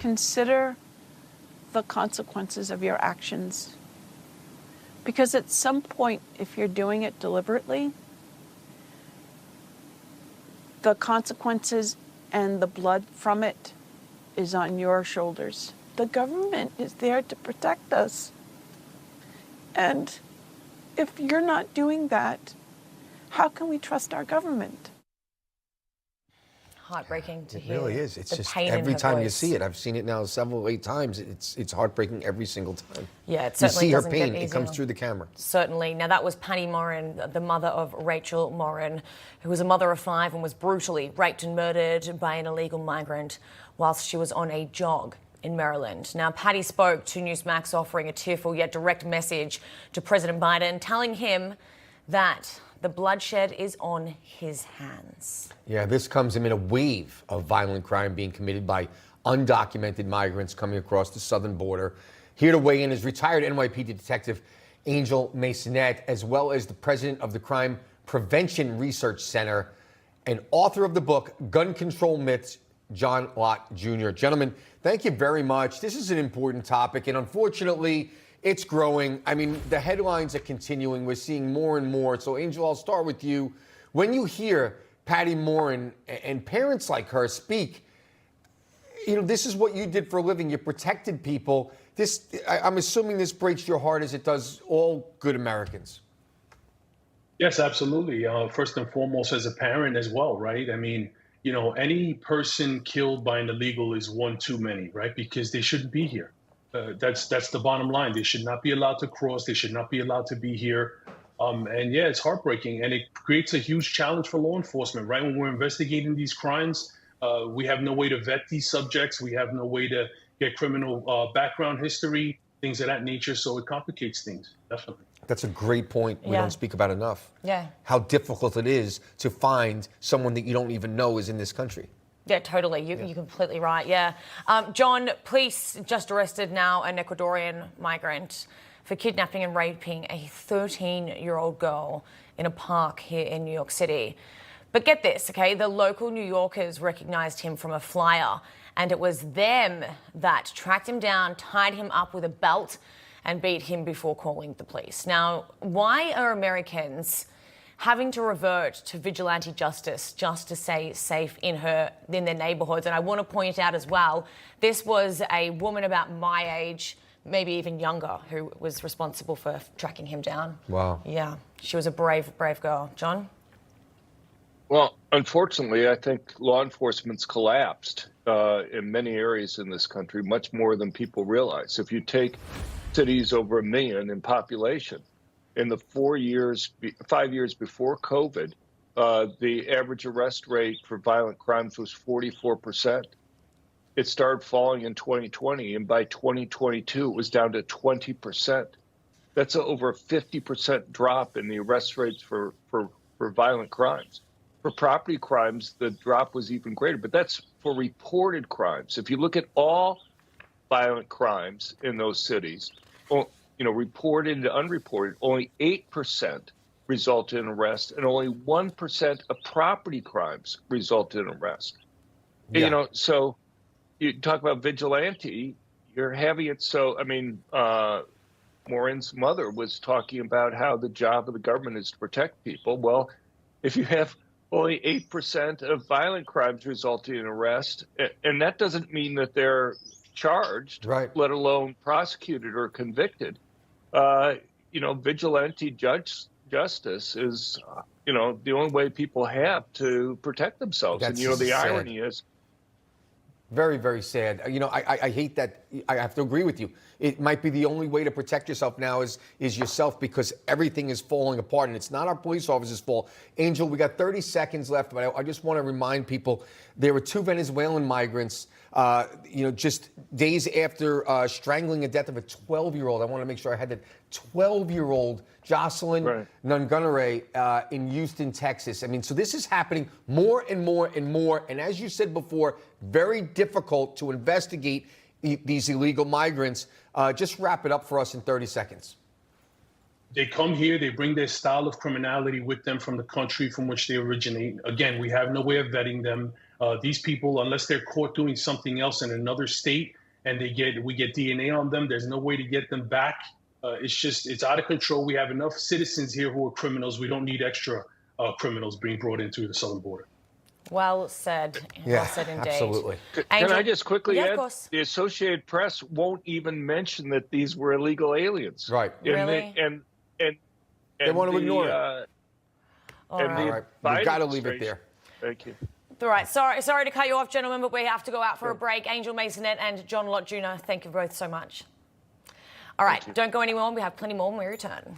consider the consequences of your actions. Because at some point, if you're doing it deliberately, the consequences and the blood from it is on your shoulders. The government is there to protect us. And if you're not doing that, how can we trust our government? Heartbreaking to hear. It really is. It's the just pain every in her time you voice. see it. I've seen it now 7 or 8 times. It's heartbreaking every single time. Yeah, it you certainly see her doesn't get pain. It comes easier. through the camera. Certainly. Now, that was Patty Morin, the mother of Rachel Morin, who was a mother of 5 and was brutally raped and murdered by an illegal migrant whilst she was on a jog in Maryland. Now, Patty spoke to NewsMax, offering a tearful yet direct message to President Biden, telling him that the bloodshed is on his hands. Yeah, this comes amid a wave of violent crime being committed by undocumented migrants coming across the southern border. Here to weigh in is retired NYPD detective Angel Maysonet, as well as the president of the Crime Prevention Research Center and author of the book, Gun Control Myths, John Lott Jr. Gentlemen, thank you very much. This is an important topic, and unfortunately, it's growing. I mean, the headlines are continuing. We're seeing more and more. So, Angel, I'll start with you. When you hear Patty Morin and parents like her speak, you know, this is what you did for a living. You protected people. I'm assuming this breaks your heart as it does all good Americans. Yes, absolutely. First and foremost, as a parent as well, right? I mean, you know, any person killed by an illegal is one too many, right? Because they shouldn't be here. That's the bottom line. They should not be allowed to cross. They should not be allowed to be here. And yeah, it's heartbreaking, and it creates a huge challenge for law enforcement, right? When we're investigating these crimes, we have no way to vet these subjects. We have no way to get criminal background history, things of that nature. So it complicates things, definitely. That's a great point. We don't speak about enough. Yeah. How difficult it is to find someone that you don't even know is in this country. Yeah, totally. You're completely right. Yeah. John, police just arrested now an Ecuadorian migrant for kidnapping and raping a 13-year-old girl in a park here in New York City. But get this, okay? The local New Yorkers recognized him from a flyer, and it was them that tracked him down, tied him up with a belt, and beat him before calling the police. Now, why are Americans having to revert to vigilante justice just to stay safe in their neighborhoods? And I want to point out as well, this was a woman about my age, maybe even younger, who was responsible for tracking him down. Wow. Yeah, she was a brave girl. John? Well, unfortunately, I think law enforcement's collapsed in many areas in this country, much more than people realize. If you take cities over 1 million in population, in the 5 years before COVID, the average arrest rate for violent crimes was 44%. It started falling in 2020, and by 2022, it was down to 20%. That's over a 50% drop in the arrest rates for violent crimes. For property crimes, the drop was even greater, but that's for reported crimes. If you look at all violent crimes in those cities, reported and unreported, only 8% resulted in arrest, and only 1% of property crimes resulted in arrest. Yeah. So you talk about vigilante, you're having it so, Maureen's mother was talking about how the job of the government is to protect people. Well, if you have only 8% of violent crimes resulting in arrest, and that doesn't mean that they're charged, right, let alone prosecuted or convicted. Vigilante justice is, the only way people have to protect themselves. That's and, the sad. irony is. Very, very sad. I hate that. I have to agree with you. It might be the only way to protect yourself now is yourself, because everything is falling apart, and it's not our police officers' fault. Angel, we got 30 seconds left, but I just want to remind people there were 2 Venezuelan migrants, just days after strangling the death of a 12-year-old. I want to make sure I had that 12-year-old Jocelyn Nungunare in Houston, Texas. So this is happening more and more and more. And as you said before, very difficult to investigate these illegal migrants. Just wrap it up for us in 30 seconds. They come here, they bring their style of criminality with them from the country from which they originate. Again, we have no way of vetting them. These people, unless they're caught doing something else in another state and we get DNA on them, there's no way to get them back. It's out of control. We have enough citizens here who are criminals. We don't need extra criminals being brought in through the southern border. Well said. Yeah, well said indeed. absolutely. Can I just quickly Yeah, of add? course. The Associated Press won't even mention that these were illegal aliens. Right. Really? And They want to ignore it. All and right. the All right. Biden We've got to leave it there. Thank you. All right. Sorry to cut you off, gentlemen, but we have to go out for a break. Angel Maysonet and John Lott Jr., thank you both so much. All right. Don't go anywhere. We have plenty more when we return.